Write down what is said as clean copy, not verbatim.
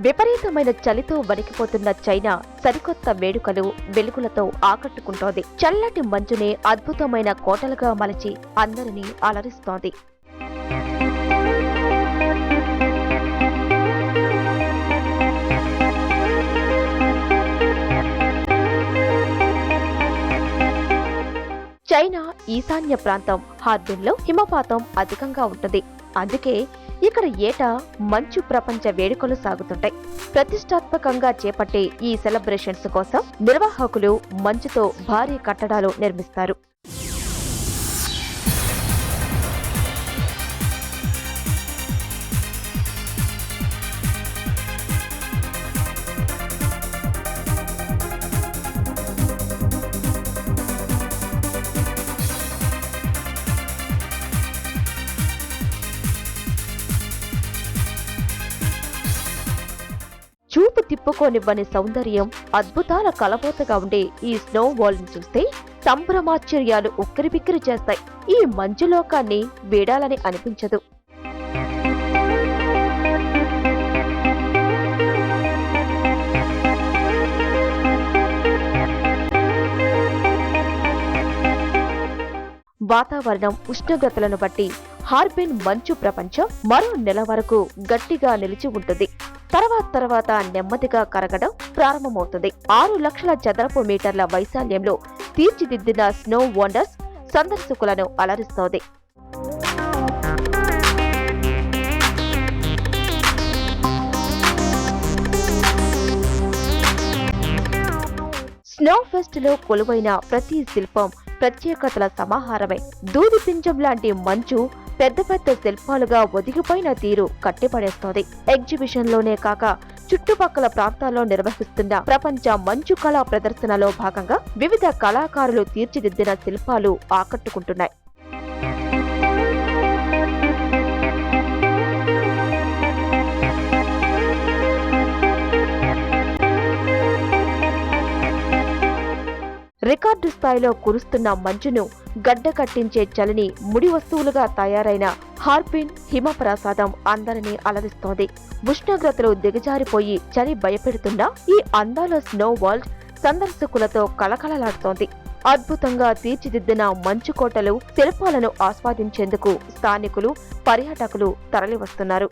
విపరీతమైన చలితో వణికిపోతున్న చైనా సరికొత్త వేడుకలు వెలుగులతో ఆకట్టుకుంటోంది. చల్లటి మంచుని అద్భుతమైన కోటలుగా మలచి అందరినీ అలరిస్తోంది. చైనా ఈశాన్య ప్రాంతం హార్బిన్లో హిమపాతం అధికంగా ఉంటుంది. అందుకే ఇక్కడ ఏటా మంచు ప్రపంచ వేడుకలు సాగుతుంటాయి. ప్రతిష్టాత్మకంగా చేపట్టే ఈ సెలబ్రేషన్స్ కోసం నిర్వాహకులు మంచుతో భారీ కట్టడాలు నిర్మిస్తారు. చూపు తిప్పుకోనివ్వని సౌందర్యం, అద్భుతాల కలబోతగా ఉండే ఈ స్నో వాల్ ని చూస్తే సంభ్రమాశ్చర్యాలు ఉక్కిరిబిక్కిరి చేస్తాయి. ఈ మంచు లోకాన్ని వీడాలని అనిపించదు. వాతావరణం ఉష్ణోగ్రతలను బట్టి హార్బిన్ మంచు ప్రపంచం మరో నెల వరకు గట్టిగా నిలిచి ఉంటుంది. తర్వాత నెమ్మదిగా కరగడం ప్రారంభమవుతుంది. 6 లక్షల చదరపు మీటర్ల వైశాల్యంలో తీర్చిదిద్దిన స్నో వండర్స్ సందర్శకులను అలరిస్తోంది. స్నో ఫెస్ట్ లో కొలువైన ప్రతి శిల్పం ప్రత్యేకతల సమాహారమే. దూది పింజం లాంటి మంచు పెద్ద పెద్ద శిల్పాలుగా ఒదిగిపోయిన తీరు కట్టిపడేస్తోంది. ఎగ్జిబిషన్ లోనే కాక చుట్టుపక్కల ప్రాంతాల్లో నిర్వహిస్తున్న ప్రపంచ మంచు కళా ప్రదర్శనలో భాగంగా వివిధ కళాకారులు తీర్చిదిద్దిన శిల్పాలు ఆకట్టుకుంటున్నాయి. రికార్డు స్థాయిలో కురుస్తున్న మంచును గడ్డకట్టించే చలిని ముడి వస్తువులుగా తయారైన హార్బిన్ హిమ ప్రసాదం అందరినీ అలరిస్తోంది. ఉష్ణోగ్రతలు దిగజారిపోయి చలి భయపెడుతున్న ఈ అందాల స్నో వరల్డ్ సందర్శకులతో కళకళలాడుతోంది. అద్భుతంగా తీర్చిదిద్దిన మంచు కోటలు, శిల్పాలను ఆస్వాదించేందుకు స్థానికులు, పర్యాటకులు తరలివస్తున్నారు.